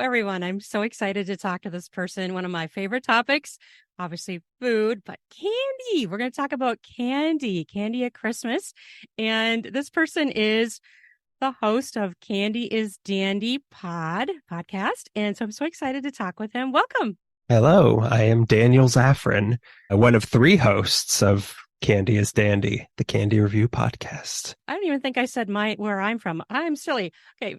everyone. I'm so excited to talk to this person. One of my favorite topics, obviously food, but candy. We're going to talk about candy at Christmas. And this person is the host of Candy is Dandy podcast. And so I'm so excited to talk with him. Welcome. Hello, I am Daniel Zafran, one of three hosts of Candy is Dandy, the Candy Review podcast. I don't even think I said where I'm from. I'm silly. Okay.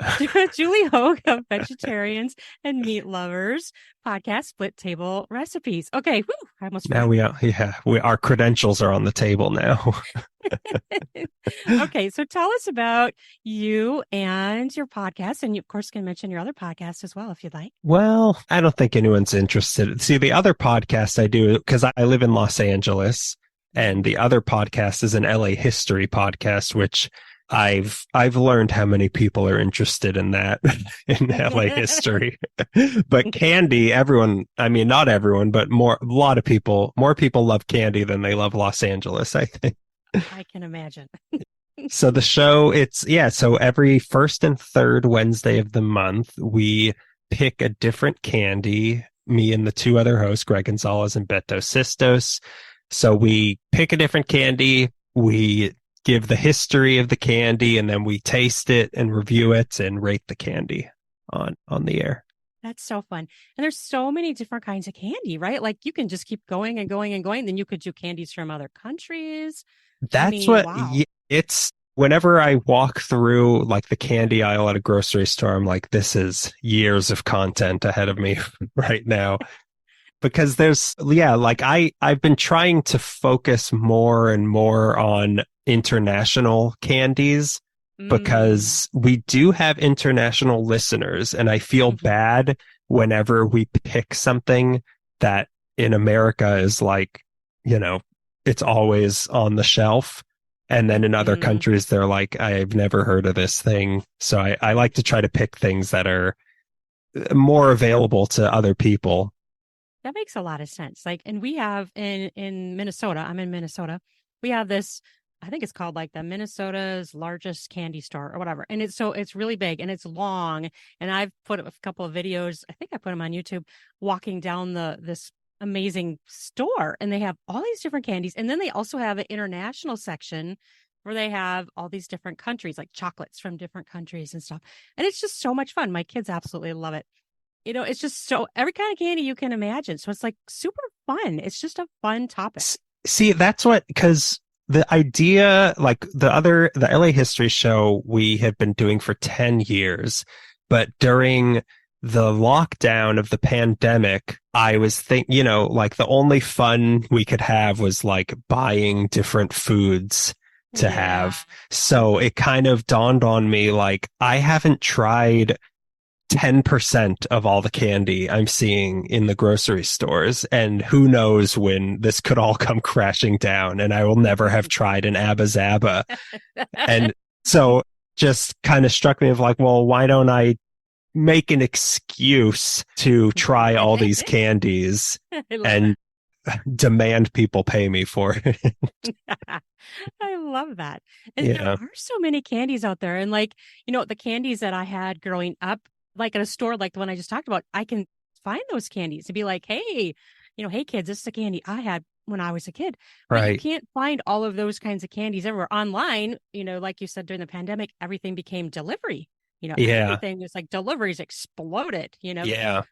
Julie Hogue of Vegetarians and Meat Lovers podcast, Split Table Recipes. Okay. Whew, I almost Now our credentials are on the table now. Okay. So tell us about you and your podcast. And you, of course, can mention your other podcast as well, if you'd like. Well, I don't think anyone's interested. See, the other podcast I do, because I live in Los Angeles, and the other podcast is an LA history podcast, which I've learned how many people are interested in that in LA history. But candy, not everyone, but more people love candy than they love Los Angeles, I think. I can imagine. So the show, so every first and third Wednesday of the month, we pick a different candy, me and the two other hosts, Greg Gonzalez and Beto Sistos. So we pick a different candy, we give the history of the candy, and then we taste it and review it and rate the candy on the air. That's so fun. And there's so many different kinds of candy, right? Like you can just keep going and going and going. Then you could do candies from other countries. Wow. It's whenever I walk through like the candy aisle at a grocery store, I'm like, this is years of content ahead of me right now. Because I've been trying to focus more and more on international candies because we do have international listeners, and I feel bad whenever we pick something that in America is like, it's always on the shelf. And then in other countries, they're like, I've never heard of this thing. So I like to try to pick things that are more available to other people. That makes a lot of sense. Like, and we have in Minnesota, I'm in Minnesota, we have this, I think it's called like the Minnesota's largest candy store or whatever. And it's really big and it's long. And I've put a couple of videos, I think I put them on YouTube, walking down this amazing store, and they have all these different candies. And then they also have an international section where they have all these different countries, like chocolates from different countries and stuff. And it's just so much fun. My kids absolutely love it. It's just every kind of candy you can imagine. So it's like super fun. It's just a fun topic. See, because the idea, like the LA History show we have been doing for 10 years, but during the lockdown of the pandemic, I was like the only fun we could have was like buying different foods to have. So it kind of dawned on me, like, I haven't tried 10% of all the candy I'm seeing in the grocery stores, and who knows when this could all come crashing down and I will never have tried an Abba Zaba. And so just kind of struck me of like, well, why don't I make an excuse to try all these candies and demand people pay me for it? I love that. And there are so many candies out there. And like, the candies that I had growing up, like at a store like the one I just talked about, I can find those candies and be like, hey, hey kids, this is a candy I had when I was a kid. But Right. You can't find all of those kinds of candies everywhere online. Like you said, during the pandemic, everything became delivery. Everything was like deliveries exploded, Yeah.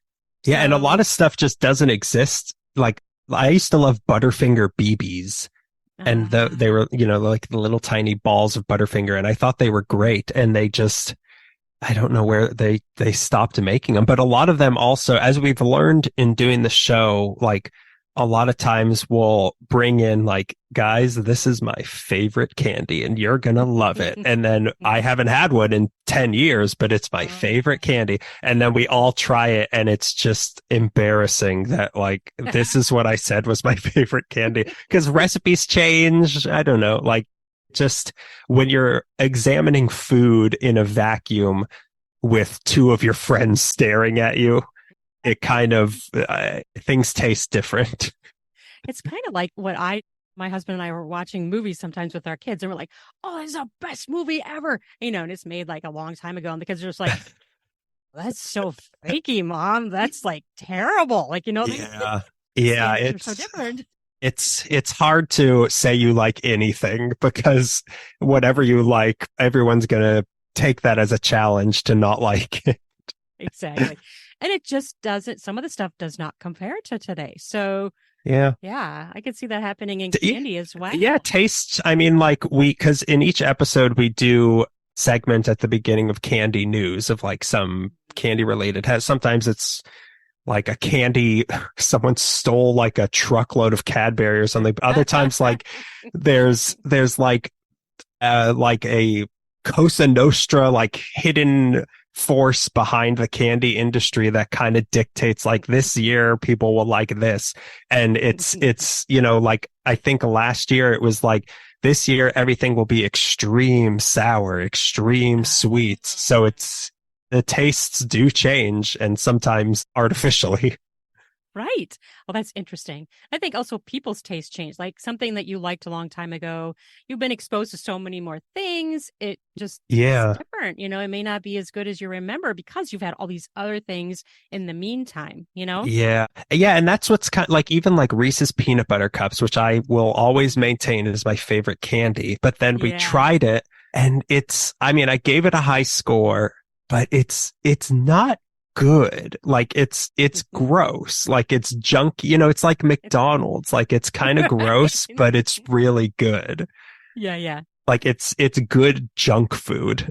Yeah. And a lot of stuff just doesn't exist. Like, I used to love Butterfinger BBs. And they were, like the little tiny balls of Butterfinger. And I thought they were great. And I don't know where they stopped making them, but a lot of them also, as we've learned in doing the show, like a lot of times we'll bring in like, guys, this is my favorite candy and you're going to love it. And then I haven't had one in 10 years, but it's my favorite candy. And then we all try it and it's just embarrassing that like, this is what I said was my favorite candy, because recipes change. I don't know, like, just when you're examining food in a vacuum with two of your friends staring at you, it kind of, things taste different. It's kind of like my husband and I were watching movies sometimes with our kids, and we're like, oh, it's the best movie ever. And it's made like a long time ago. And the kids are just like, That's so flaky, Mom. That's like terrible. Like, Yeah. the Yeah, standards are so different. it's hard to say you like anything because whatever you like, everyone's gonna take that as a challenge to not like it. Exactly. And it just doesn't, some of the stuff does not compare to today. So, Yeah. yeah, I could see that happening in Yeah, candy as yeah, well. tastes. I mean, like because in each episode we do segment at the beginning of candy news of like some candy related. Has sometimes it's like a candy, someone stole like a truckload of Cadbury or something. Other times, like there's like a Cosa Nostra, like hidden force behind the candy industry that kind of dictates like this year people will like this. And it's, like I think last year it was like this year everything will be extreme sour, extreme sweet. So it's the tastes do change and sometimes artificially. Right. Well, that's interesting. I think also people's taste change. Like something that you liked a long time ago, you've been exposed to so many more things. It just tastes Yeah. different. It may not be as good as you remember because you've had all these other things in the meantime. Yeah. Yeah. And that's what's kind of like even like Reese's peanut butter cups, which I will always maintain is my favorite candy. But then we Yeah. tried it and I mean, I gave it a high score, but it's not good. Like it's gross. Like it's junk, it's like McDonald's. Like it's kind of gross, Right. but it's really good. Yeah, yeah. Like it's good junk food.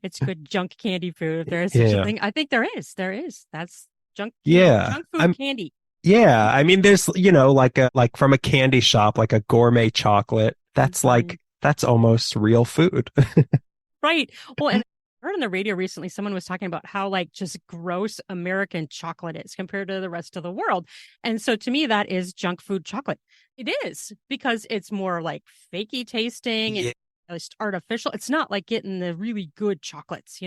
It's good junk candy food if there is such a Yeah. thing. I think there is. There is. That's Yeah. junk food candy. Yeah, I mean, there's, like from a candy shop, like a gourmet chocolate. Mhm. That's almost real food. Right. Well, and I heard on the radio recently, someone was talking about how like just gross American chocolate is compared to the rest of the world. And so to me, that is junk food chocolate. It is because it's more like fakey tasting and Yeah. just artificial. It's not like getting the really good chocolates.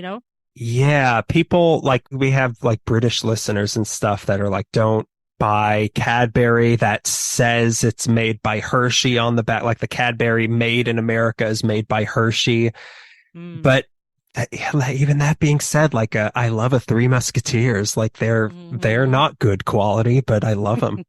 Yeah, people like we have like British listeners and stuff that are like, don't buy Cadbury that says it's made by Hershey on the back. Like the Cadbury made in America is made by Hershey. Mm. But even that being said, like I love a Three Musketeers. Like they're Hmm. not good quality, but I love them.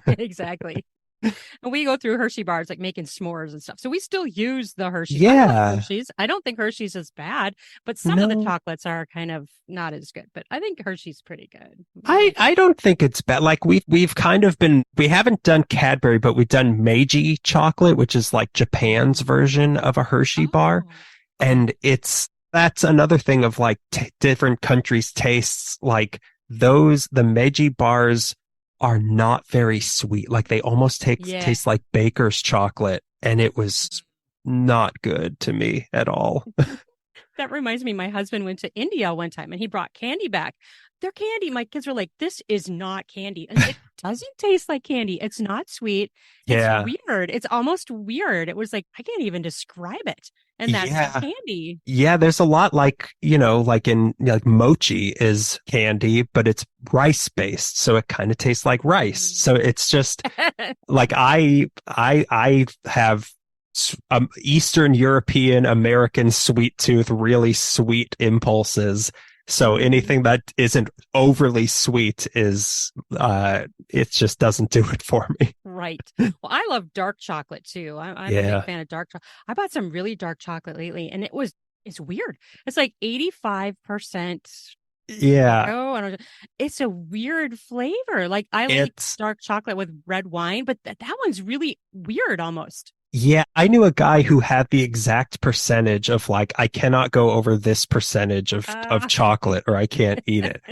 Exactly. And we go through Hershey bars, like making s'mores and stuff. So we still use the Hershey's. I love Yeah. Hershey's. I don't think Hershey's is bad, but some of the No. chocolates are kind of not as good. But I think Hershey's pretty good. I don't think it's bad. Like we've kind of been we haven't done Cadbury, but we've done Meiji chocolate, which is like Japan's version of a Hershey bar, Oh, and that's another thing of like different countries' tastes. Like the Meiji bars are not very sweet. Like they almost yeah. taste like baker's chocolate, and it was not good to me at all. That reminds me, my husband went to India one time and he brought candy back. Their candy, my kids were like, this is not candy. And it doesn't taste like candy. It's not sweet. It's Yeah. weird. It's almost weird. It was like, I can't even describe it. And that's their Yeah. candy. Yeah, there's a lot like, like in like mochi is candy, but it's rice based. So it kind of tastes like rice. So it's just like I have Eastern European American sweet tooth, really sweet impulses. So Mhm. anything that isn't overly sweet it just doesn't do it for me. Right. Well, I love dark chocolate too. I'm a big Yeah. fan of dark chocolate. I bought some really dark chocolate lately and it's weird. It's like 85% Yeah. cocoa. It's a weird flavor. Like I like It's dark chocolate with red wine, but that one's really weird almost. Yeah, I knew a guy who had the exact percentage of like, I cannot go over this percentage of Uh, chocolate or I can't eat it.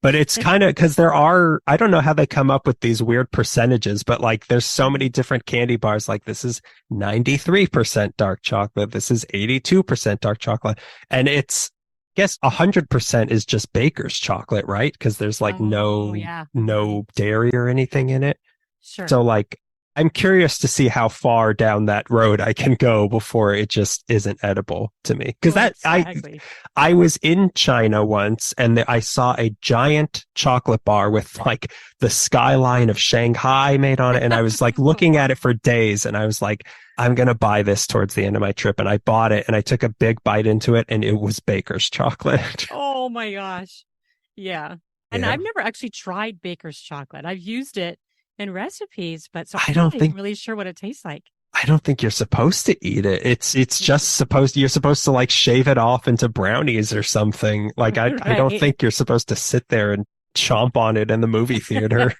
But it's kind of because I don't know how they come up with these weird percentages, but like there's so many different candy bars. Like this is 93% dark chocolate. This is 82% dark chocolate. And I guess 100% is just baker's chocolate, right? Because there's like oh yeah. Mhm. no dairy or anything in it. Sure. So like I'm curious to see how far down that road I can go before it just isn't edible to me. Because Well, that exactly. I was in China once and I saw a giant chocolate bar with like the skyline of Shanghai made on it. And I was like looking at it for days and I was like, I'm going to buy this towards the end of my trip. And I bought it and I took a big bite into it and it was baker's chocolate. Oh my gosh. Yeah. And Yeah. I've never actually tried baker's chocolate. I've used it in recipes, but so I I'm don't not even think really sure what it tastes like. I don't think you're supposed to eat it. It's just supposed you're supposed to like shave it off into brownies or something. Like I don't Right. think you're supposed to sit there and chomp on it in the movie theater.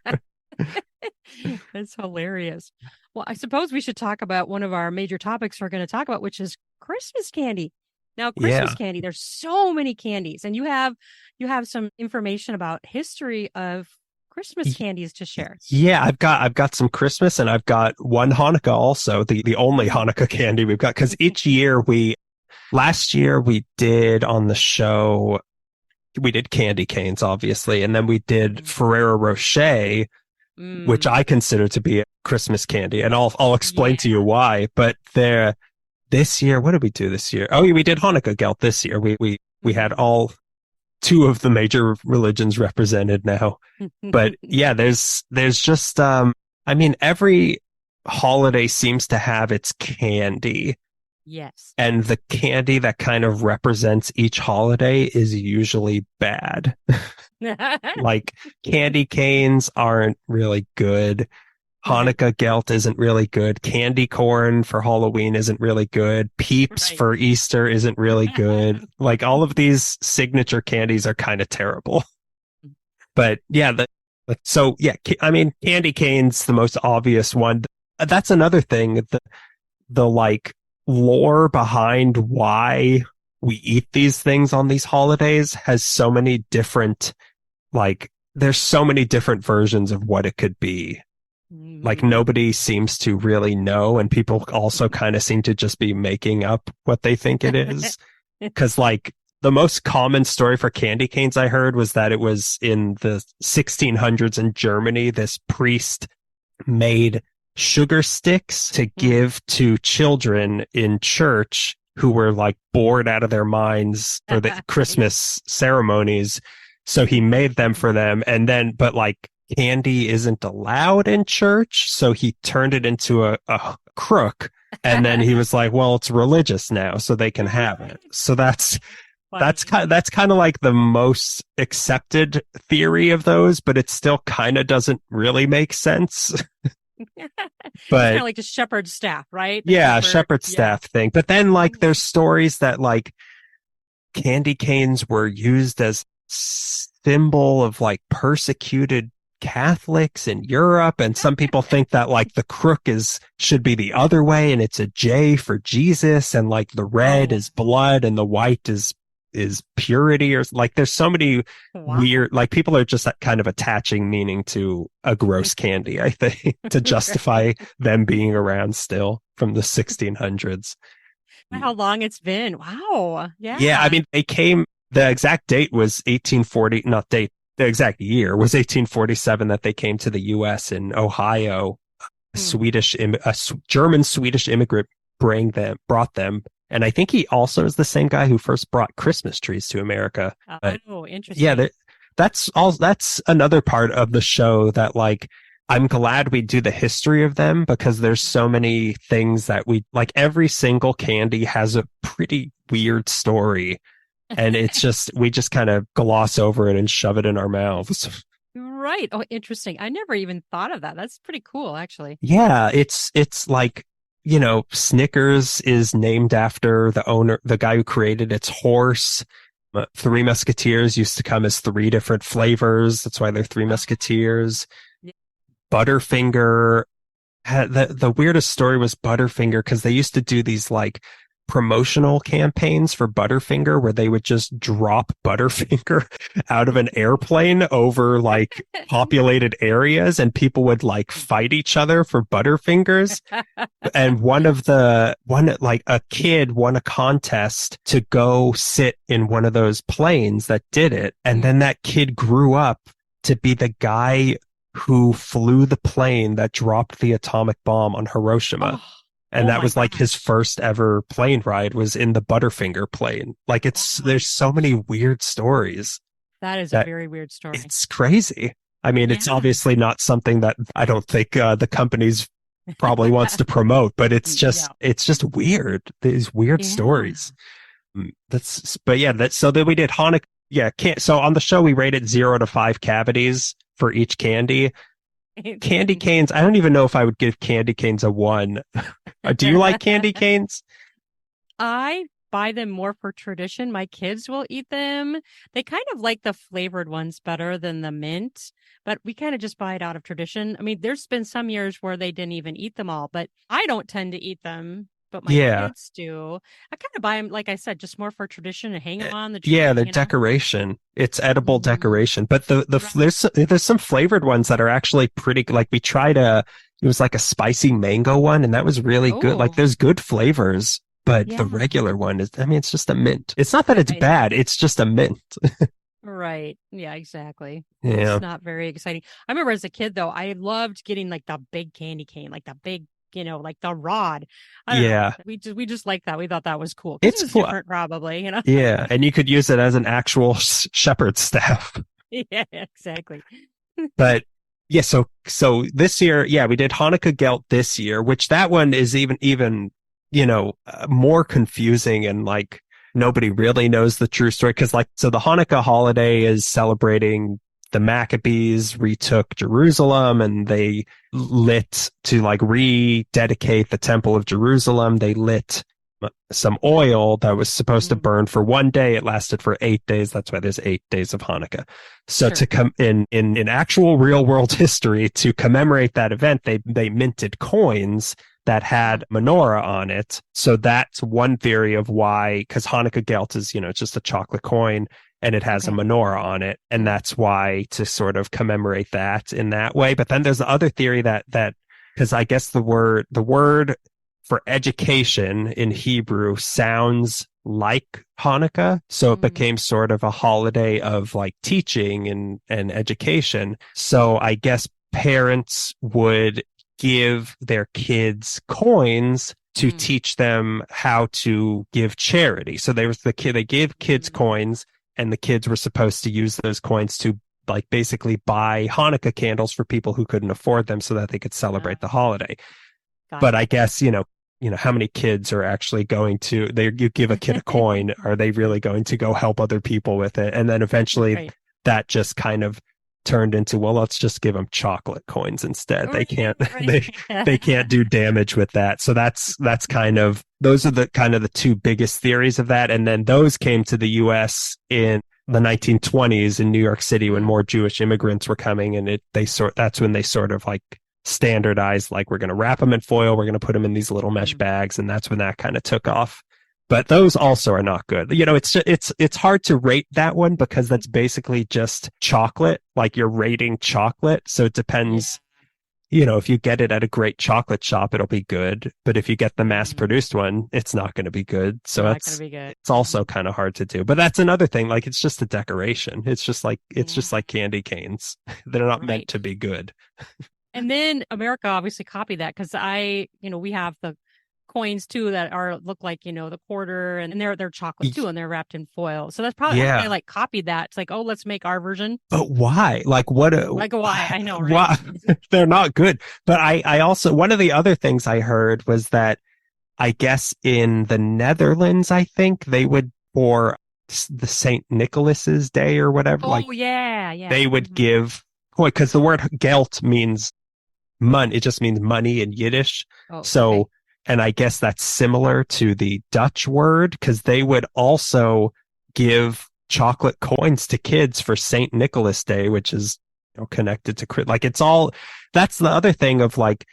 That's hilarious. Well, I suppose we should talk about one of our major topics we're going to talk about, which is Christmas candy. Now, Christmas Yeah. candy, there's so many candies, and you have some information about history of Christmas Y- candies to share. Yeah, I've got some Christmas and I've got one Hanukkah also, the only Mm. Hanukkah candy we've got because each year last year we did on the show we did candy canes obviously and then we did Mm. Ferrero Rocher which Mm. I consider to be a Christmas candy, and I'll explain to you Yeah. why. But this year, what did we do this year? Oh, we did Hanukkah Gelt this year. We had Mhm. all two of the major religions represented now. But yeah, there's just I mean every holiday seems to have its candy. Yes. And the candy that kind of represents each holiday is usually bad. Like candy canes aren't really good. Right. Hanukkah Gelt isn't really good. Candy corn for Halloween isn't really good. Peeps Right. for Easter isn't really good. Like all of these signature candies are kind of terrible. But yeah, so yeah, I mean, candy cane's the most obvious one. That's another thing. The like lore behind why we eat these things on these holidays has so many different, like, there's so many different versions of what it could be. Like Mhm. nobody seems to really know, and people also kind of seem to just be making up what they think it is. Cause like the most common story for candy canes I heard was that it was in the 1600s in Germany, this priest made sugar sticks to Mm. give to children in church who were like bored out of their minds for the Right. Christmas ceremonies. So he made them for them. And then, but like candy isn't allowed in church. So he turned it into a crook. And then he was like, well, it's religious now, so they can have it. So Funny. that's kind of like the most accepted theory of those, but it still kind of doesn't really make sense. It's kind of But like the shepherd's staff, right? The yeah, shepherd. shepherd Yeah. staff thing. But then like there's stories that like candy canes were used as symbol of like persecuted Catholics in Europe. And some people think that like the crook should be the other way and it's a J for Jesus. And like the red Oh, is blood and the white is purity or like there's so many wow. weird, like people are just kind of attaching meaning to a gross candy, I think, to justify Right. them being around still from the 1600s. How long it's been. Wow. Yeah, I Yeah. mean, the exact date was 1840, not date, the exact year was 1847 that they came to the US in Ohio. Hmm. German Swedish immigrant brought them. And I think he also is the same guy who first brought Christmas trees to America. But Oh, yeah, interesting. that's another part of the show that like, I'm glad we do the history of them because there's so many things that we like every single candy has a pretty weird story and we just kind of gloss over it and shove it in our mouths. Right. Oh, interesting. I never even thought of that. That's pretty cool, actually. Yeah, it's like, Snickers is named after the guy who created its horse. Three Musketeers used to come as three different flavors. That's why they're Three Oh, Musketeers. yeah. Butterfinger the weirdest story was Butterfinger because they used to do these like promotional campaigns for Butterfinger where they would just drop Butterfinger out of an airplane over like populated areas and people would like fight each other for Butterfingers. And like a kid won a contest to go sit in one of those planes that did it. And then that kid grew up to be the guy who flew the plane that dropped the atomic bomb on Hiroshima. Oh, And oh that my was like his gosh. first ever plane ride was in the Butterfinger plane. Like Oh there's my so many gosh. weird stories That is a that very weird story. it's crazy. I mean, it's Yeah. obviously not something that I don't think the company's probably wants to promote, but No. it's just weird. These weird Yeah. stories. But yeah, that's so then we did Hanukkah. Yeah, so on the show we rated 0 to 5 cavities for each candy. Candy canes, I don't even know if I would give candy canes a 1. Do you like candy canes? I buy them more for tradition. My kids will eat them. They kind of like the flavored ones better than the mint, but we kind of just buy it out of tradition. I mean, there's been some years where they didn't even eat them all, but I don't tend to eat them, but my Yeah. kids do. I kind of buy them, like I said, just more for tradition and hang them on the Yeah, tree, the decoration. It's edible Hmm. decoration. But Right. there's some flavored ones that are actually pretty like we tried it was like a spicy mango one and that was really good. Like Oh, there's good flavors, but the yeah. regular one is I mean it's just a mint. It's not that it's Right. bad, it's just a mint. Right. Yeah, exactly. It's Yeah. not very exciting. I remember as a kid though, I loved getting like the big candy cane, like the big, like the rod. I don't know. Yeah. We just liked that. We thought that was cool because it It's was cool. different probably. Yeah, and you could use it as an actual shepherd's staff. Yeah, exactly. But yeah, so this year, yeah, we did Hanukkah Gelt this year, which that one is even more confusing and like nobody really knows the true story because like so the Hanukkah holiday is celebrating the Maccabees retook Jerusalem and they lit to like rededicate the Temple of Jerusalem. They lit some oil that was supposed to Mm, burn for 1 day. It lasted for 8 days. That's why there's 8 days of Hanukkah. So to sure. come in actual real world history to commemorate that event, they minted coins that Uh-huh. had menorah on it. So that's one theory of why, because Hanukkah Gelt is, it's just a chocolate coin and it has a Okay. menorah on it. And that's why to sort of commemorate that in that way. But then there's the other theory that, because I guess the word for education in Hebrew sounds like Hanukkah. So it Mm, became sort of a holiday of like teaching and education. So I guess parents would give their kids coins to mm, teach them how to give charity. So they gave kids mm. coins and the kids were supposed to use those coins to like basically buy Hanukkah candles for people who couldn't afford them so that they could Uh, celebrate the holiday. But I gotcha. guess, how many kids are actually going to you give a kid a coin, are they really going to go help other people with it? And then eventually Right. that just kind of turned into, well, let's just give them chocolate coins instead. They Right. can't Right. they can't do damage with that. So that's kind of those are the kind of the two biggest theories of that. And then those came to the US in the 1920s in New York City when Mm, more Jewish immigrants were coming and that's when they sort of like standardized, like we're going to wrap them in foil, we're going to put them in these little mesh mm. bags, and that's when that kind of took off. But those also are not good. It's hard to rate that one because that's basically just chocolate, like you're rating chocolate. So it Yeah. depends, if you get it at a great chocolate shop, it'll be good. But if you get the mass Mm. produced one, it's not going to be good. So Not gonna it's be good. it's also kind of hard to do. But that's another thing. Like it's just a decoration. It's Yeah. just like candy canes. They're not meant Right. to be good. And then America obviously copied that because we have the coins too that are look like, the quarter and they're chocolate too and they're wrapped in foil. So that's probably how they Yeah. like copied that. It's like, oh, let's make our version. But why? Like what Like why? I know, right? why they're not good. But I also one of the other things I heard was that I guess in the Netherlands, I think they would for the St. Nicholas's Day or whatever, like Oh yeah, yeah. they would Hmm. give because the word geld means money. It just means money in Yiddish. Oh, okay. So, and I guess that's similar to the Dutch word because they would also give chocolate coins to kids for St. Nicholas Day, which is connected to like it's all. That's the other thing of like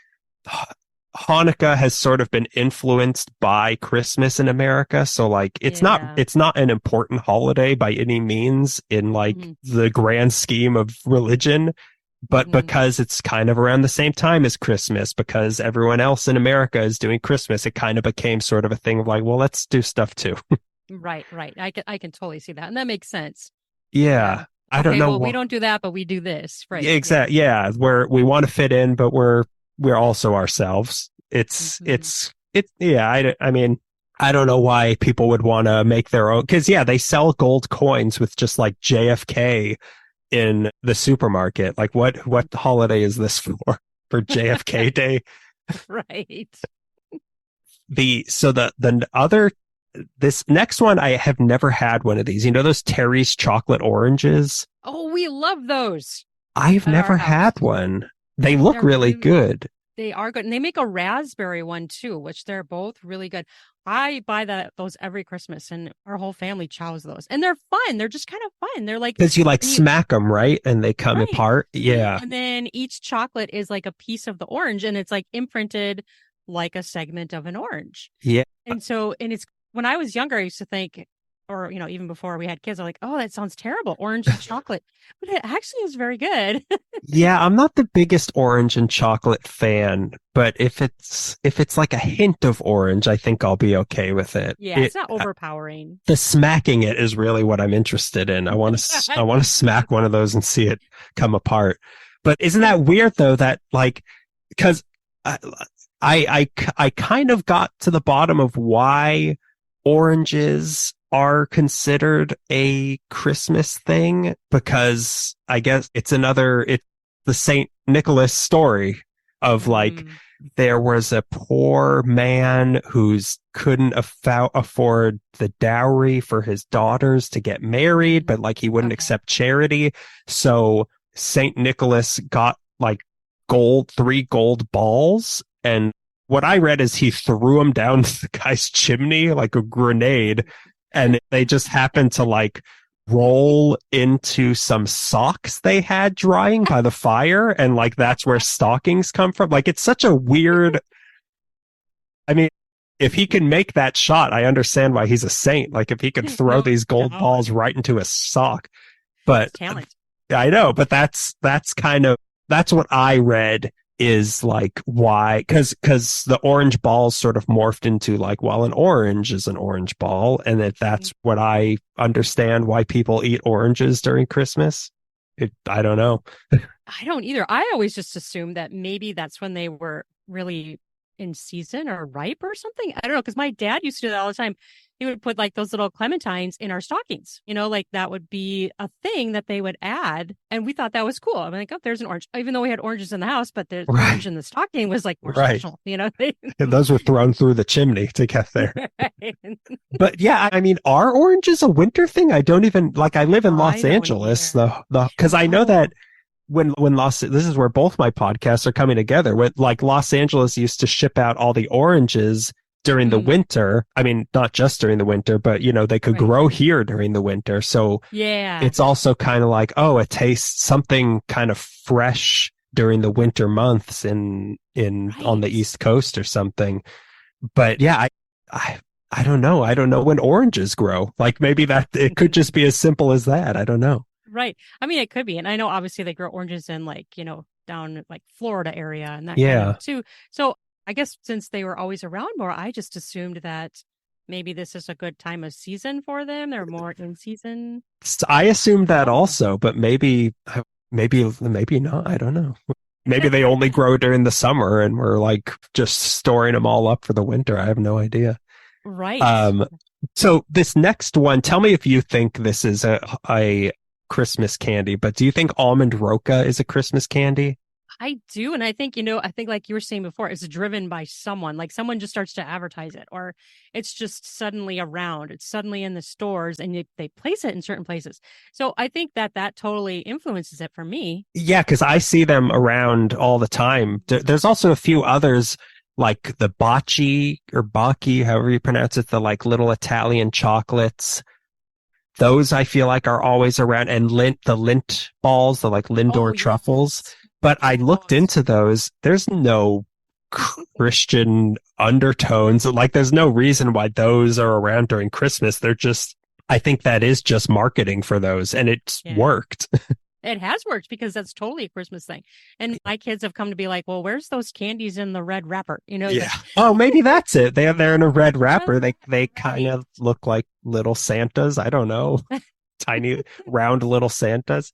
Hanukkah has sort of been influenced by Christmas in America. So like Yeah. it's not an important holiday by any means in like Hmm. the grand scheme of religion, but Hmm. because it's kind of around the same time as Christmas, because everyone else in America is doing Christmas, it kind of became sort of a thing of like, well, let's do stuff too. Right, right. I can totally see that. And that makes sense. Yeah. Yeah. I don't Okay, know well, we what. don't do that, but we do this. Yeah, Right. Yeah. exactly. Yeah, we want to fit in, but we're also ourselves. Hmm. Yeah. I mean, I don't know why people would want to make their own because yeah, they sell gold coins with just like JFK in the supermarket. Like what holiday is this for? For JFK Day? Right. The other this next one I have never had one of these. You know those Terry's chocolate oranges? Oh, we love those I've at our never house. had one. They look They're really really, good. they are good. And they make a raspberry one too, which they're both really good. I buy those every Christmas and our whole family chows those. And they're fun. They're just kind of fun. They're like, Because you like and you, smack them, right? And they come right. apart. Yeah. And then each chocolate is like a piece of the orange and it's like imprinted like a segment of an orange. Yeah. And it's when I was younger, I used to think, or even before we had kids, I'm like, oh, that sounds terrible, orange and chocolate. But it actually is very good. Yeah, I'm not the biggest orange and chocolate fan, but if it's like a hint of orange, I think I'll be okay with it. Yeah, it's not overpowering. The smacking it is really what I'm interested in. I want to smack one of those and see it come apart. But isn't that weird though that like because I, I kind of got to the bottom of why oranges are considered a Christmas thing because I guess it's the Saint Nicholas story of like Mm, there was a poor man who's couldn't afford the dowry for his daughters to get married, but like he wouldn't okay. accept charity. So Saint Nicholas got like three gold balls. And what I read is he threw them down the guy's chimney like a grenade. And they just happened to like roll into some socks they had drying by the fire. And like that's where stockings come from. Like it's such a weird, I mean, if he can make that shot, I understand why he's a saint. Like if he could throw No, these gold no, balls right into a sock. But it's talent. I know, but that's what I read is like why because the orange balls sort of morphed into like well an orange is an orange ball and that's what I understand why people eat oranges during Christmas. I don't know. I don't either. I always just assumed that maybe that's when they were really in season or ripe or something. I don't know because my dad used to do that all the time. He would put like those little clementines in our stockings, like that would be a thing that they would add. And we thought that was cool. I'm like, oh, there's an orange, even though we had oranges in the house, but the Right, orange in the stocking was like more right. special. And those were thrown through the chimney to get there. But yeah, I mean, are oranges a winter thing? I don't even like. I live in I Los don't Angeles, either. the because I know Oh, that this is where both my podcasts are coming together. With like Los Angeles used to ship out all the oranges during the mm, winter. I mean, not just during the winter, but they could right. grow here during the winter. So Yeah. it's also kind of like, oh, it tastes something kind of fresh during the winter months in on the Right. East Coast or something. But yeah, I I don't know. I don't know when oranges grow. Like maybe that it could just be as simple as that. I don't know. Right. I mean, it could be. And I know obviously they grow oranges in like, down like Florida area and that kind Yeah. of too. So I guess since they were always around more, I just assumed that maybe this is a good time of season for them. They're more in season. I assumed that Oh. also, but maybe not. I don't know. Maybe they only grow during the summer and we're like just storing them all up for the winter. I have no idea. Right. Um, so this next one, tell me if you think this is a Christmas candy, but do you think almond roca is a Christmas candy? I do. And I think, I think like you were saying before, it's driven by someone, like someone just starts to advertise it, or it's just suddenly around. It's suddenly in the stores and they place it in certain places. So I think that totally influences it for me. Yeah, because I see them around all the time. There's also a few others like the bocce or bacchi, however you pronounce it, the like little Italian chocolates. Those I feel like are always around, and the lint balls, the like Oh, Lindor truffles. yes. But I looked Those. into those. There's no Christian undertones. Like there's no reason why those are around during Christmas. I think that is just marketing for those, and it's Yeah. worked. It has worked because that's totally a Christmas thing. And my kids have come to be like, well, where's those candies in the red wrapper? Yeah. Oh, maybe that's it. They're in a red wrapper. They kind right. of look like little Santas. I don't know. tiny round little Santas.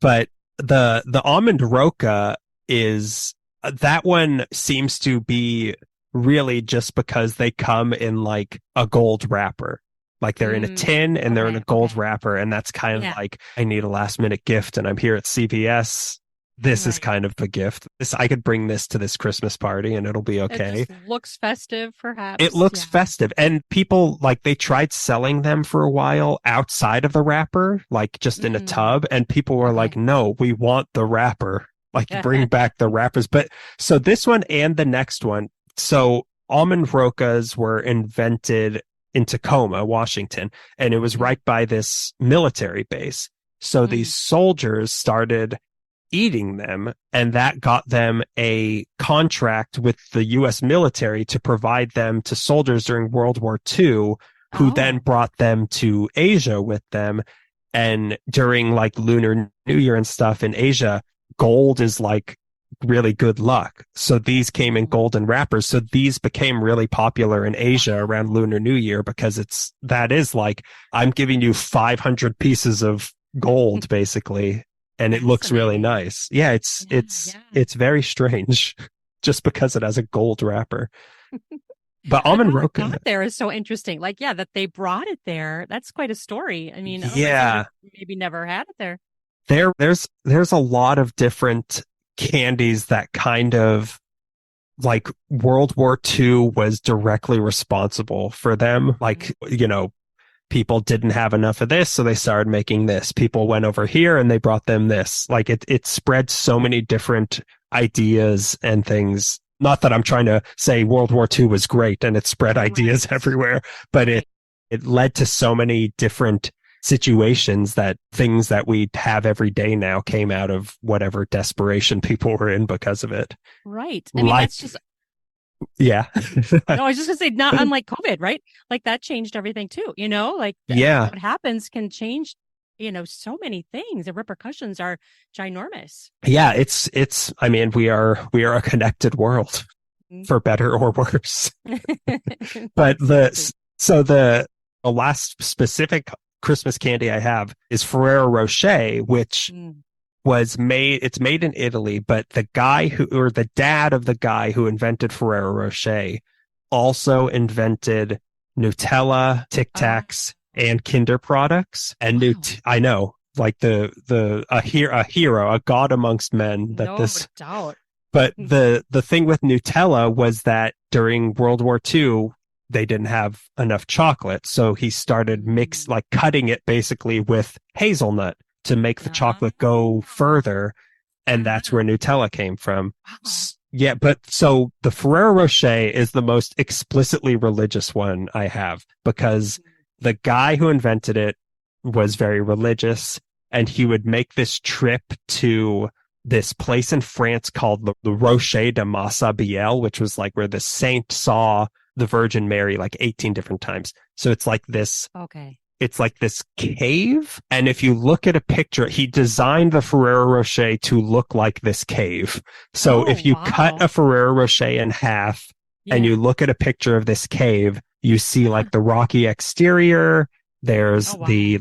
But the almond roca is that one seems to be really just because they come in like a gold wrapper. Like they're in a tin and they're in a gold wrapper. And that's kind of like, I need a last minute gift and I'm here at CVS. This is kind of the gift. I could bring this to this Christmas party and it'll be okay. It just looks festive, perhaps. It looks festive. And people like they tried selling them for a while outside of the wrapper, like just in a tub. And people were like, no, we want the wrapper. Like bring back the wrappers. But so this one and the next one. So almond rocas were invented in Tacoma, Washington, and it was right by this military base. So these soldiers started eating them, and that got them a contract with the U.S. military to provide them to soldiers during World War II, who then brought them to Asia with them. And during like Lunar New Year and stuff in Asia, gold is like really good luck. So these came in golden wrappers. So these became really popular in Asia around Lunar New Year because that is like, I'm giving you 500 pieces of gold basically. And it looks really nice. Yeah, it's very strange just because it has a gold wrapper. But almond roca there is so interesting. Like, that they brought it there. That's quite a story. I mean, maybe never had it there. There's a lot of different candies that kind of like World War II was directly responsible for them. Like, people didn't have enough of this, so they started making this. People went over here and they brought them this. Like it spread so many different ideas and things. Not that I'm trying to say World War II was great and it spread ideas everywhere, but it led to so many different situations that things that we have every day now came out of whatever desperation people were in because of it. Right. I mean, that's just... Yeah. No, I was just gonna say, not unlike COVID, right? Like that changed everything too, like what happens can change, so many things. The repercussions are ginormous. Yeah, I mean, we are a connected world for better or worse. But the last specific Christmas candy I have is Ferrero Rocher, which it's made in Italy, but the dad of the guy who invented Ferrero Rocher also invented Nutella, Tic Tacs, and Kinder products. And I know, like a hero, a god amongst men. No doubt. But the thing with Nutella was that during World War II, they didn't have enough chocolate. So he started cutting it basically with hazelnut to make the chocolate go further. And that's where Nutella came from. Yeah. But so the Ferrero Rocher is the most explicitly religious one I have because the guy who invented it was very religious and he would make this trip to this place in France called the Rocher de Massabielle, which was like where the saint saw the Virgin Mary like 18 different times. So it's like this. Okay. It's like this cave. And if you look at a picture, he designed the Ferrero Rocher to look like this cave. So if you cut a Ferrero Rocher in half and you look at a picture of this cave, you see like the rocky exterior. There's the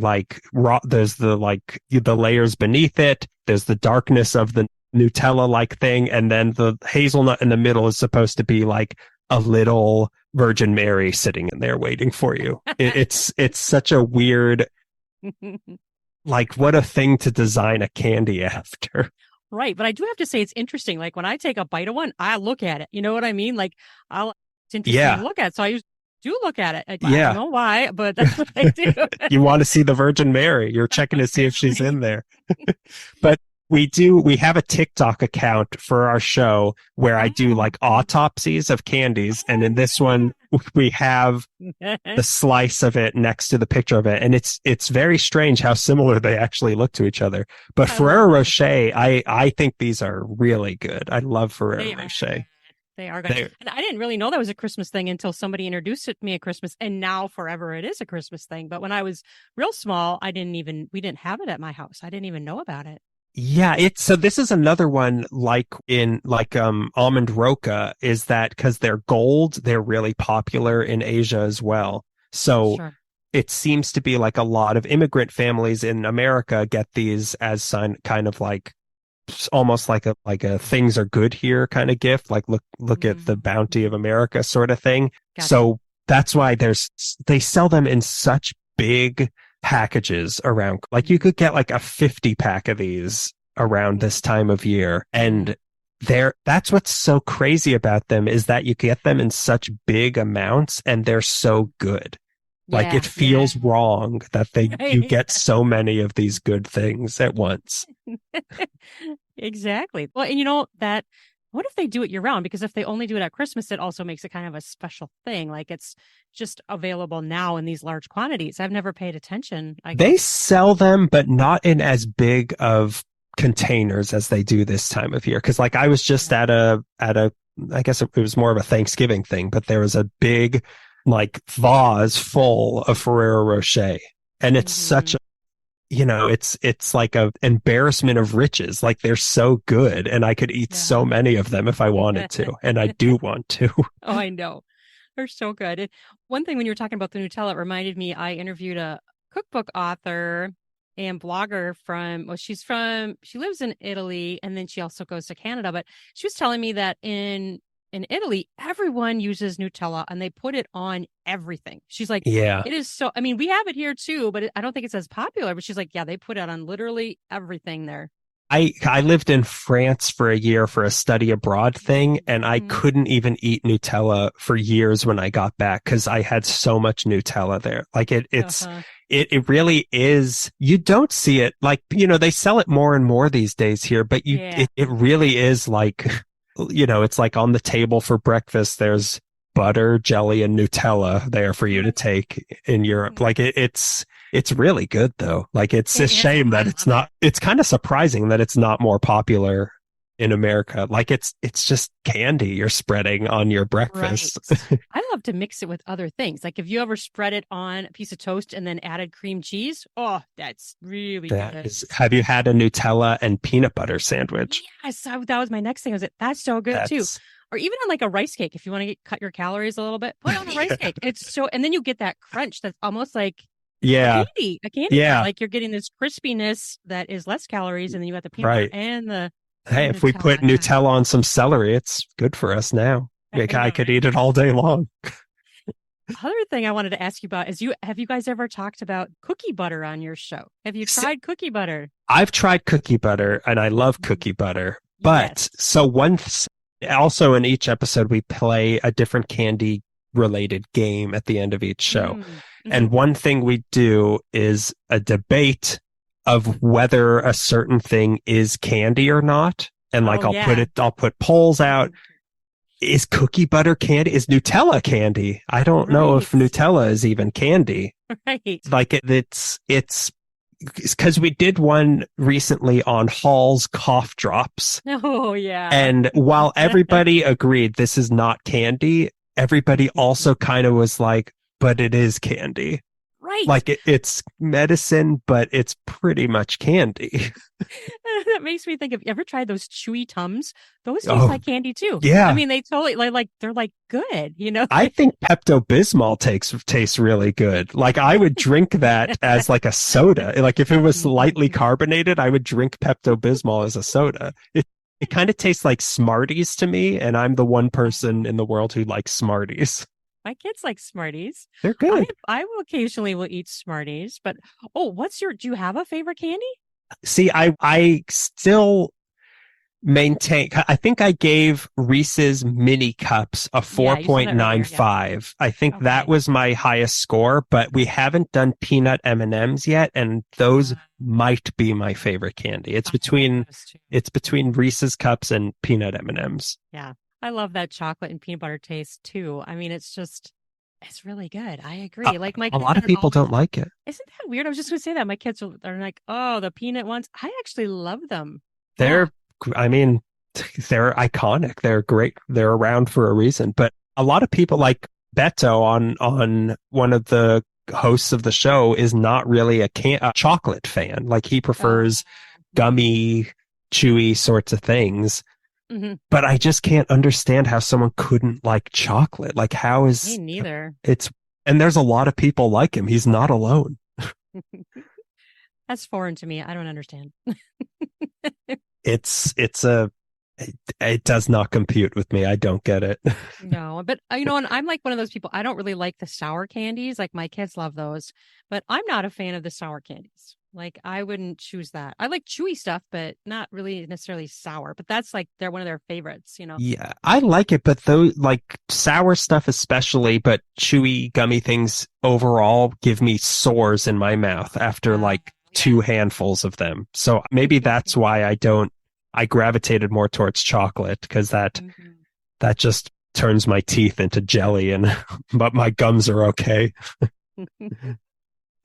layers beneath it. There's the darkness of the Nutella like thing. And then the hazelnut in the middle is supposed to be like a little Virgin Mary sitting in there waiting for you. It's such a weird, like what a thing to design a candy after. Right. But I do have to say it's interesting. Like when I take a bite of one, I look at it. You know what I mean? Like it's interesting to look at. So I do look at it. I don't know why, but that's what I do. You want to see the Virgin Mary. You're checking to see if she's in there. But we have a TikTok account for our show where I do like autopsies of candies. And in this one, we have the slice of it next to the picture of it. And it's very strange how similar they actually look to each other. But Ferrero Rocher, I think these are really good. I love Ferrero Rocher. They are good. And I didn't really know that was a Christmas thing until somebody introduced it to me at Christmas. And now forever it is a Christmas thing. But when I was real small, we didn't have it at my house. I didn't even know about it. Yeah, so this is another one like almond roca is that because they're gold, they're really popular in Asia as well. So it seems to be like a lot of immigrant families in America get these as kind of like almost like a things are good here kind of gift, like look at the bounty of America sort of thing. Gotcha. So that's why they sell them in such big packages around, like you could get like a 50 pack of these around this time of year. And that's what's so crazy about them, is that you get them in such big amounts and they're so good. Like Yeah, it yeah. feels wrong that you Right. get so many of these good things at once. Exactly. Well, and that what if they do it year round? Because if they only do it at Christmas, it also makes it kind of a special thing. Like it's just available now in these large quantities. I've never paid attention, I They guess. sell them, but not in as big of containers as they do this time of year. Cause like I was just Yeah. I guess it was more of a Thanksgiving thing, but there was a big like vase full of Ferrero Rocher. And it's Hmm. such it's like a embarrassment of riches. Like they're so good and I could eat so Yeah. many of them if I wanted to. And I do want to. Oh, I know. They're so good. One thing when you were talking about the Nutella, it reminded me I interviewed a cookbook author and blogger she lives in Italy and then she also goes to Canada, but she was telling me that in Italy, everyone uses Nutella and they put it on everything. She's like, Yeah. it is so, I mean, we have it here too, but I don't think it's as popular, but she's like, yeah, they put it on literally everything there. I lived in France for a year for a study abroad thing, and I Mm-hmm. couldn't even eat Nutella for years when I got back because I had so much Nutella there. Like Uh-huh. it really is. You don't see it like, they sell it more and more these days here, but Yeah. it really is like, it's like on the table for breakfast. There's butter, jelly, and Nutella there for you to take in Europe. Like it's really good though. Like it's a It is. shame I that love it. it's kind of surprising that it's not more popular in America. Like it's just candy you're spreading on your Right. breakfast. I love to mix it with other things. Like if you ever spread it on a piece of toast and then added cream cheese, oh, that's really good. Have you had a Nutella and peanut butter sandwich? Yes, that was my next thing. That's so good too. That's Or even on like a rice cake, if you want to cut your calories a little bit, put on a rice cake. And then you get that crunch that's almost like yeah. a candy bar. Yeah. Like you're getting this crispiness that is less calories, and then you got the peanut butter Right. and Hey, the if we put Nutella. God, Nutella on some celery, it's good for us now. Like I I know, could right? eat it all day long. Other thing I wanted to ask you about is have you guys ever talked about cookie butter on your show? Have you tried cookie butter? I've tried cookie butter and I love cookie butter. But Yes. so once also in each episode, we play a different candy related game at the end of each show. Mm-hmm. And one thing we do is a debate of whether a certain thing is candy or not. And like Oh yeah. I'll put polls out. Is cookie butter candy? Is Nutella candy? I don't know if Right. Nutella is even candy. Right. Like it's because we did one recently on Hall's cough drops. Oh yeah. And while everybody agreed this is not candy, everybody also kind of was like, but it is candy. Right. Like it's medicine, but it's pretty much candy. That makes me think of, you ever tried those chewy Tums? Those taste Oh, like candy too. I yeah. mean, they totally like they're like good. I think Pepto-Bismol tastes really good. Like I would drink that as like a soda. Like if it was lightly carbonated, I would drink Pepto-Bismol as a soda. It kind of tastes like Smarties to me, and I'm the one person in the world who likes Smarties. My kids like Smarties. They're I good. I will occasionally will eat Smarties, but oh, do you have a favorite candy? See, I still maintain. I think I gave Reese's mini cups a Yeah, you said that earlier. Yeah. 4.95. I think that Okay. was my highest score, but we haven't done peanut M&Ms yet, and those might be my favorite candy. I love those too. It's between Reese's cups and peanut M&Ms. Yeah. I love that chocolate and peanut butter taste too. I mean, it's really good. I A, agree. Like my a kids lot of are people always, don't like it. isn't that weird? I was just gonna say that. My kids are like, oh, the peanut ones. I actually love them. Yeah. They're, I mean, they're iconic. They're great. They're around for a reason. But a lot of people like Beto on one of the hosts of the show is not really a chocolate fan. Like he Oh. prefers gummy, chewy sorts of things. Hmm. But I just can't understand how someone couldn't like chocolate. Like how Me is neither. it's And there's a lot of people like him. He's not alone. That's foreign to me. I don't understand. It's it does not compute with me. I don't get it. No, but and I'm like one of those people. I don't really like the sour candies. Like my kids love those, but I'm not a fan of the sour candies. Like I wouldn't choose that. I like chewy stuff, but not really necessarily sour. But that's like they're one of their favorites. Yeah, I like it, but though like sour stuff especially, but chewy gummy things overall give me sores in my mouth after like Yeah. two handfuls of them. So maybe that's why I gravitated more towards chocolate because Mhm. that just turns my teeth into jelly and but my gums are okay.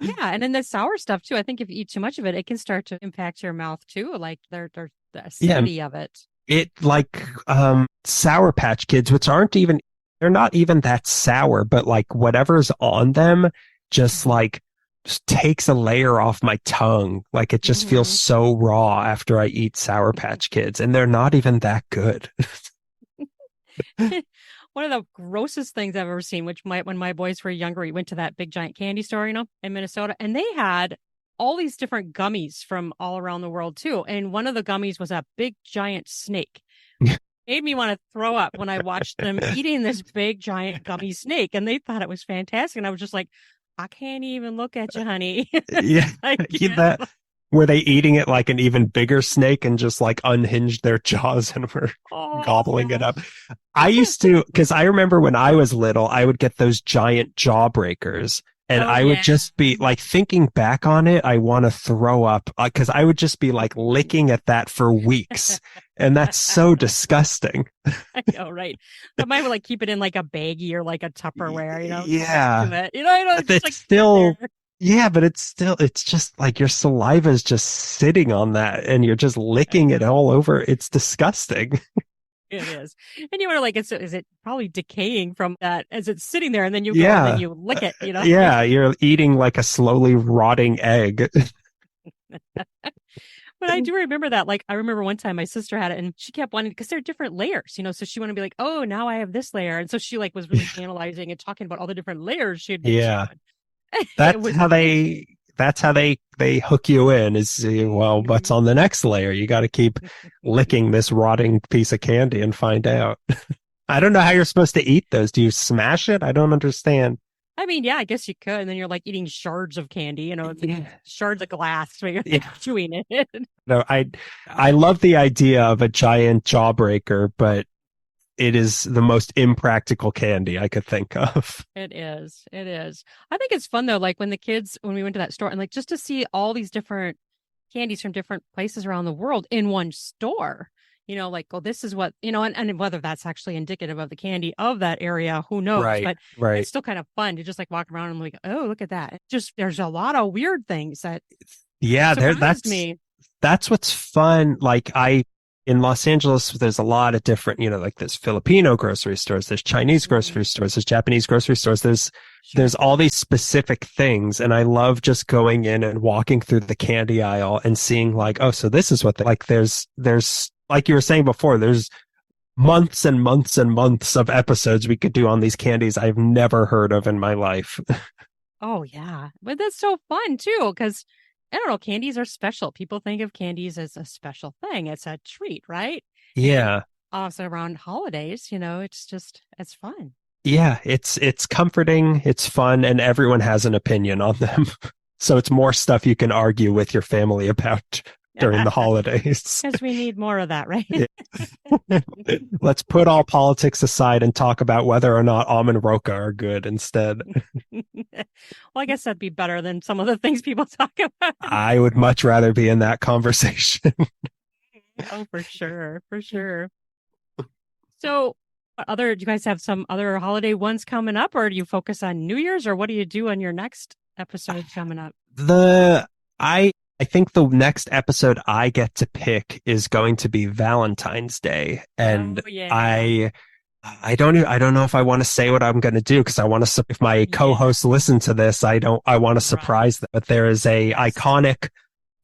Yeah, and then the sour stuff too. I think if you eat too much of it, it can start to impact your mouth too. Like they're the Yeah, acidity of it. it like Sour Patch Kids, which aren't even they're not even that sour, but like whatever's on them just Mhm. like just takes a layer off my tongue. Like it just feels Mhm. so raw after I eat Sour Patch Kids, and they're not even that good. One of the grossest things I've ever seen, which when my boys were younger, we went to that big giant candy store, in Minnesota, and they had all these different gummies from all around the world too. And one of the gummies was a big giant snake. Made me want to throw up when I watched them eating this big giant gummy snake, and they thought it was fantastic. And I was just like, I can't even look at you, honey. Yeah, I yeah, can't. that were they eating it like an even bigger snake and just like unhinged their jaws and were Oh gobbling it up? gosh. I used to, because I remember when I was little, I would get those giant jawbreakers. And Oh I would yeah. just be like thinking back on it, I want to throw up because I would just be like licking at that for weeks. And that's so disgusting. I know, right? But mine would like keep it in like a baggie or like a Tupperware, next to Yeah. it. But Just it's like sit still, there. yeah, but it's just like your saliva is just sitting on that and you're just I licking it know. all over. It's disgusting. It is. And you wonder like is it probably decaying from that as it's sitting there and then you go and then Yeah. you lick it. Yeah. You're eating like a slowly rotting egg. But I do remember that. Like I remember one time my sister had it and she kept wanting because they're different layers. So she wanted to be like, oh, now I have this layer. And so she like was really analyzing and talking about all the different layers she had been Yeah. chewing. It was funny. That's how they hook you in is well, what's on the next layer? You got to keep licking this rotting piece of candy and find out. I don't know how you're supposed to eat those. Do you smash it? I don't understand. I mean, yeah, I guess you could. And then you're like eating shards of candy, it's like Yeah. shards of glass, so you're like Yeah. chewing it. No, I love the idea of a giant jawbreaker, but it is the most impractical candy I could think of. It is. It is. I think it's fun though, like when we went to that store and like just to see all these different candies from different places around the world in one store. Like, oh, this is what, and whether that's actually indicative of the candy of that area, who knows? Right, But it's right. still kind of fun to just like walk around and like, oh, look at that. Just there's a lot of weird things that Yeah, surprised me. that's what's fun. Like in Los Angeles, there's a lot of different, like there's Filipino grocery stores, there's Chinese grocery stores, there's Japanese grocery stores, Sure. there's all these specific things. And I love just going in and walking through the candy aisle and seeing like, oh, so this is what like there's like you were saying before, there's months and months and months of episodes we could do on these candies I've never heard of in my life. Oh yeah. But that's so fun too, because I don't know, candies are special. People think of candies as a special thing. It's a treat, right? And Yeah. also around holidays, it's fun. Yeah, it's comforting, it's fun, and everyone has an opinion on them. So it's more stuff you can argue with your family about during the holidays. Because we need more of that, right? Yeah. Let's put all politics aside and talk about whether or not almond roca are good instead. Well, I guess that'd be better than some of the things people talk about. I would much rather be in that conversation. Oh, for sure. For sure. So, do you guys have some other holiday ones coming up, or do you focus on New Year's, or what do you do on your next episode coming up? The I think the next episode I get to pick is going to be Valentine's Day, and Oh, yeah. I don't know if I want to say what I'm going to do because I want to if my Yeah. co-hosts listen to this, I want to Right. surprise them. But there is a Yes. iconic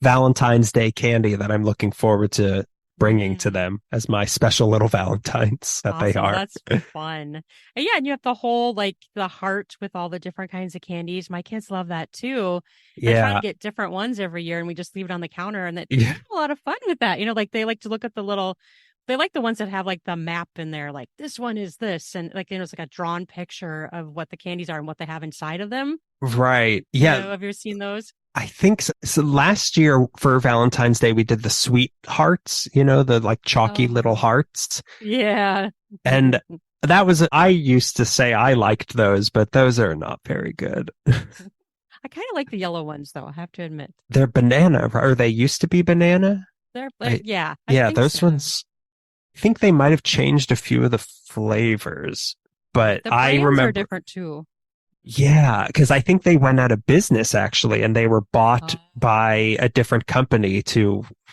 Valentine's Day candy that I'm looking forward to bringing to Mm. them as my special little Valentines that they Awesome. are. That's fun. And yeah, and you have the whole like the heart with all the different kinds of candies. My kids love that too. I try to Yeah. get different ones every year and we just leave it on the counter and that they Yeah. have a lot of fun with that. Like they like to look at the little they like the ones that have like the map in there, like this one is this, and like it's like a drawn picture of what the candies are and what they have inside of them. Right. Yeah. Have you ever seen those? I think so. So last year for Valentine's Day, we did the sweet hearts, the like chalky little Oh, hearts. yeah. And that was, I used to say I liked those, but those are not very good. I kind of like the yellow ones though, I have to admit. They're banana, or they used to be banana. They're I, yeah, I yeah, think those so. ones, I think they might have changed a few of the flavors, but The I brands are remember, different too. yeah, because I think they went out of business actually, and they were bought Oh, by a different company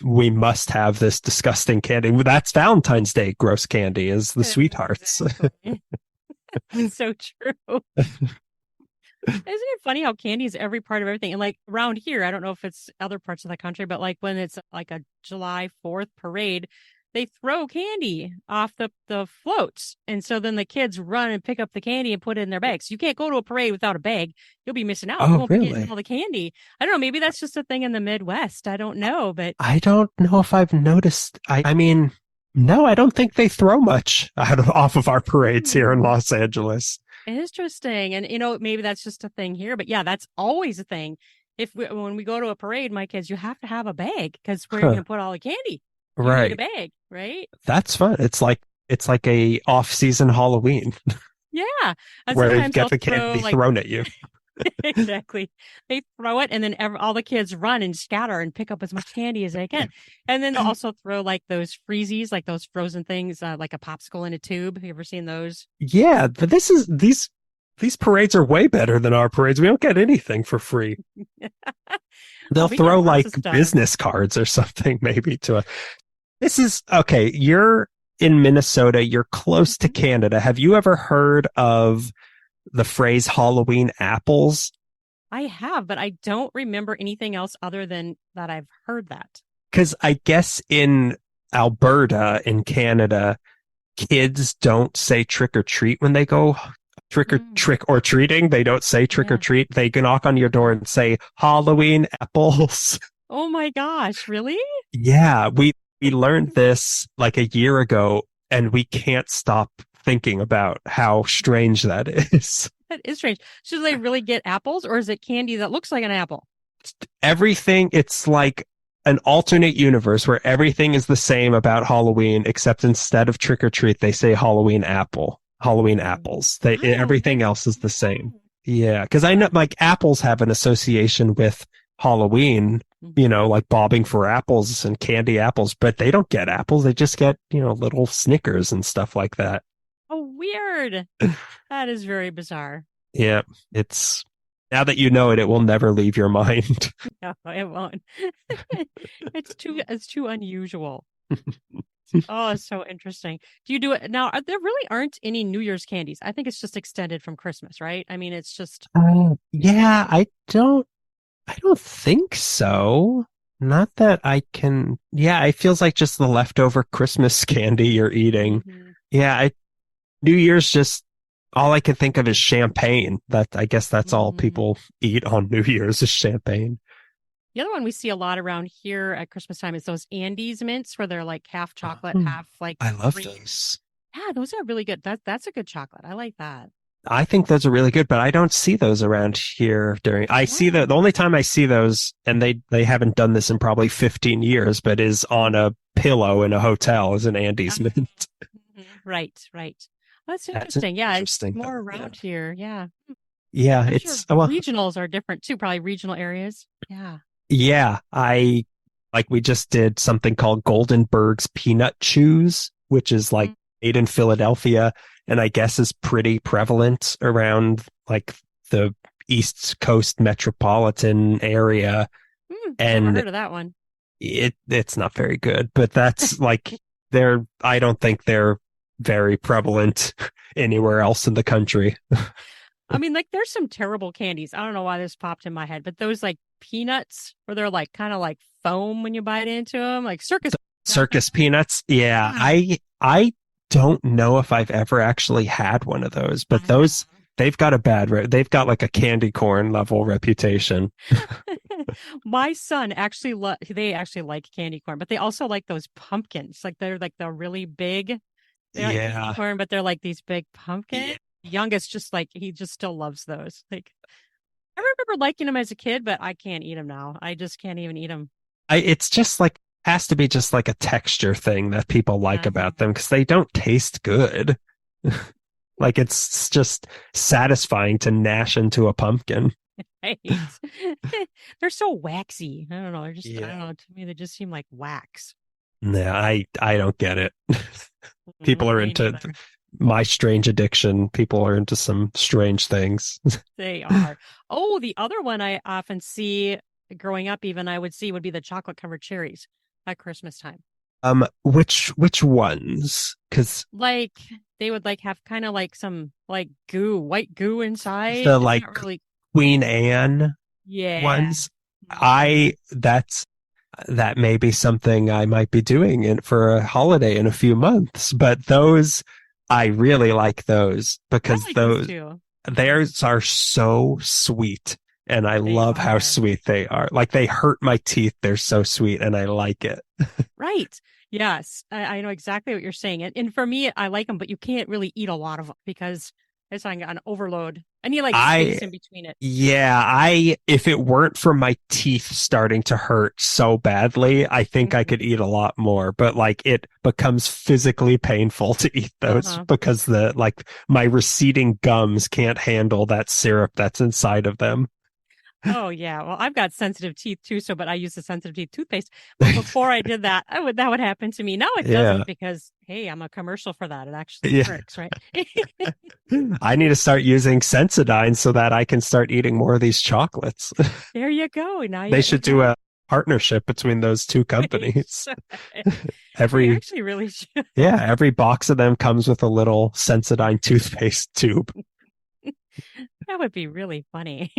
we must have this disgusting candy. That's Valentine's Day gross candy is the sweethearts. exactly. It's so true. Isn't it funny how candy is every part of everything? And like around here, I don't know if it's other parts of the country, but like when it's like a July 4th parade, they throw candy off the floats. And so then the kids run and pick up the candy and put it in their bags. You can't go to a parade without a bag. You'll be missing out. You Oh, won't be getting really? all the candy. I don't know. Maybe that's just a thing in the Midwest. I don't know, but I don't know if I've noticed. I mean, no, I don't think they throw much off of our parades here in hmm. Los Angeles. Interesting. And maybe that's just a thing here, but yeah, that's always a thing. When we go to a parade, my kids, you have to have a bag because where are you going Huh, to put all the candy? You need a right. bag, right? That's fun. It's like a off-season Halloween Yeah. And where you sometimes get they'll the throw candy like thrown at you. exactly. They throw it and then all the kids run and scatter and pick up as much candy as they can. And then they'll also throw like those freezies, like those frozen things, like a popsicle in a tube. Have you ever seen those? Yeah, but these parades are way better than our parades. We don't get anything for free. Oh, They'll we get throw lots like of stuff. business cards or something maybe to us. This is okay. You're in Minnesota. You're close to Mhm. Canada. Have you ever heard of the phrase Halloween apples? I have, but I don't remember anything else other than that I've heard that. Because I guess in Alberta, in Canada, kids don't say trick or treat when they go Mm, trick or treating. They don't say trick or yeah. treat. They can knock on your door and say Halloween apples. Oh my gosh, really? Yeah, we learned this like a year ago, and we can't stop thinking about how strange that is. That is strange. Should they really get apples or is it candy that looks like an apple? Everything, it's like an alternate universe where everything is the same about Halloween, except instead of trick or treat, they say Halloween apple, Halloween Oh, apples. Everything I've else is the same. no. Yeah, because I know like apples have an association with Halloween, Mhm. like bobbing for apples and candy apples, but they don't get apples. They just get, little Snickers and stuff like that. Oh, weird. That is very bizarre. Yeah, it's now that you know it, it will never leave your mind. No, it won't. It's too unusual. Oh, it's so interesting. Do you do it now? There really aren't any New Year's candies. I think it's just extended from Christmas, right? I mean, it's just Yeah, I don't think so. Not that I can. Yeah, it feels like just the leftover Christmas candy you're eating. mhm. Yeah, New Year's just all I can think of is champagne. I guess that's all Mhm. people eat on New Year's is champagne. The other one we see a lot around here at Christmas time is those Andes mints where they're like half chocolate, Mm. half like I love cream. those. Yeah, those are really good. That's a good chocolate. I like that. I think those are really good, but I don't see those around here I see the Oh. only time I see those, and they haven't done this in probably 15 years, but is on a pillow in a hotel as an Andes Oh. mint. Mhm. Right, right. That's That's interesting. Yeah, it's interesting though. more Yeah. around here. Yeah. Yeah, I'm sure well, regionals are different too, probably regional areas. Yeah. yeah, we just did something called Goldenberg's Peanut Chews, which is like Mm, made in Philadelphia and I guess is pretty prevalent around like the East Coast metropolitan area. never And heard of that one. it's not very good, but that's like I don't think they're very prevalent anywhere else in the country. I mean, like there's some terrible candies. I don't know why this popped in my head, but those like peanuts where they're like kind of like foam when you bite into them, like circus. Circus peanuts. Yeah, I don't know if I've ever actually had one of those, but those they've got they've got like a candy corn level reputation. My son actually they actually like candy corn, but they also like those pumpkins. Like they're like the really big. They're like candy Yeah. corn, but they're like these big pumpkins. Yeah. Youngest just like he just still loves those. Like I remember liking them as a kid, but I can't eat them now. I just can't even eat them. It's just like has to be just like a texture thing that people like about them because they don't taste good. Like it's just satisfying to gnash into a pumpkin. Right. They're so waxy. I don't know. They're just I don't Yeah. know. To me, they just seem like wax. Nah, I don't get it. People are Me into neither. my strange addiction. People are into some strange things. They are. Oh, the other one I often see growing up, even I would see would be the chocolate covered cherries at Christmas time. Which ones? Because Like they would like have kind of like some like goo, white goo inside. the It's like not really. Queen Anne Yeah. ones, Mhm. that may be something I might be doing for a holiday in a few months. But those, I really like those I because like those too. theirs are so sweet. And I They love how are. sweet they are. Like they hurt my teeth. They're so sweet and I like it. Right. Yes. I know exactly what you're saying. And for me, I like them, but you can't really eat a lot of them because it's like an overload. I need like I space in between it. Yeah, if it weren't for my teeth starting to hurt so badly, I think I Mhm. could eat a lot more, but like it becomes physically painful to eat those Uh-huh. because my receding gums can't handle that syrup that's inside of them. Oh yeah. Well, I've got sensitive teeth too, so but I use the sensitive teeth toothpaste. But before I did that, that would happen to me. Now it Yeah. doesn't because hey, I'm a commercial for that. It actually Yeah. works, right? I need to start using Sensodyne so that I can start eating more of these chocolates. There you go. Now They you should do got a partnership between those two we companies. should. We Every actually really should. Yeah, every box of them comes with a little Sensodyne toothpaste tube. That would be really funny.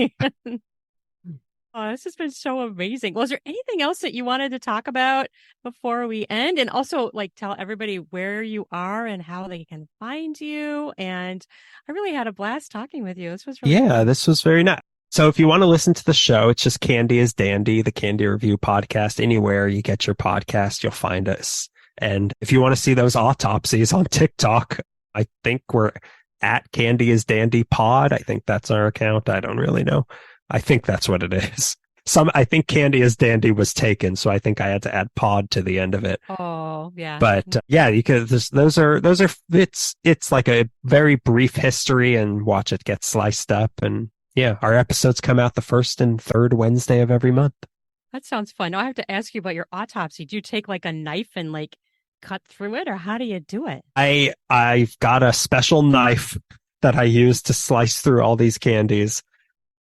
Oh, this has been so amazing. Was there anything else that you wanted to talk about before we end? And also, like, tell everybody where you are and how they can find you. And I really had a blast talking with you. This was really Yeah, fun. this was very nice. So if you want to listen to the show, it's just Candy is Dandy, the Candy Review podcast. Anywhere you get your podcast, you'll find us. And if you want to see those autopsies on TikTok, I think we're at Candy is Dandy Pod. I think that's our account. I don't really know. I think that's what it is. I think Candy is Dandy was taken, so I think I had to add pod to the end of it. Oh, yeah. But yeah, you could. It's like a very brief history, and watch it get sliced up. And yeah, our episodes come out the first and third Wednesday of every month. That sounds fun. Now I have to ask you about your autopsy. Do you take like a knife and like cut through it, or how do you do it? I've got a special knife that I use to slice through all these candies.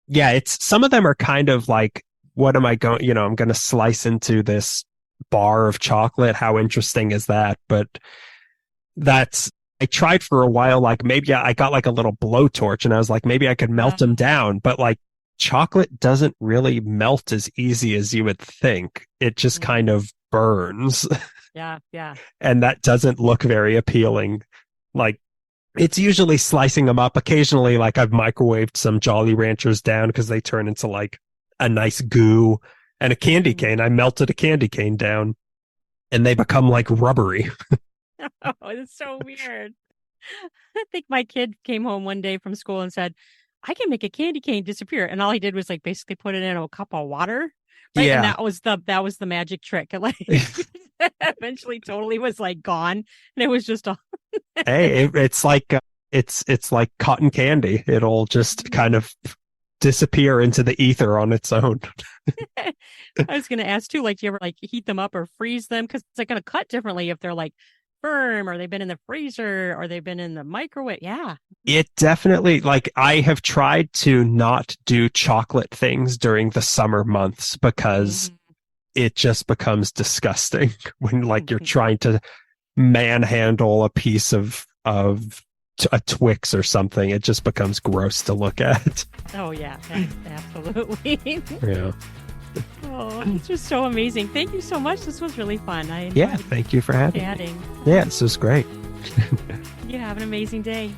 Yeah, it's some of them are kind of like, what am I going? I'm going to slice into this bar of chocolate. How interesting is that? But I tried for a while, like maybe I got like a little blowtorch and I was like, maybe I could melt them down, but like chocolate doesn't really melt as easy as you would think. It just kind of burns. Yeah, yeah. And that doesn't look very appealing. Like it's usually slicing them up. Occasionally, like I've microwaved some Jolly Ranchers down because they turn into like a nice goo, and a candy cane. I melted a candy cane down and they become like rubbery. Oh, it's so weird. I think my kid came home one day from school and said, I can make a candy cane disappear. And all he did was like basically put it in a cup of water. Right. And Yeah. that was the magic trick. And like eventually totally was like gone. And it was just all Hey, it's like cotton candy. It'll just kind of disappear into the ether on its own. I was gonna ask too, like, do you ever like heat them up or freeze them? Because it's like gonna cut differently if they're like firm or they've been in the freezer or they've been in the microwave. Yeah. It definitely, like, I have tried to not do chocolate things during the summer months because it just becomes disgusting when like you're trying to manhandle a piece of a Twix or something. It just becomes gross to look at. Oh yeah, absolutely. Yeah. Oh, it's just so amazing. Thank you so much. This was really fun. I Yeah, enjoyed thank you for having me. chatting. Yeah, this was great. You have an amazing day.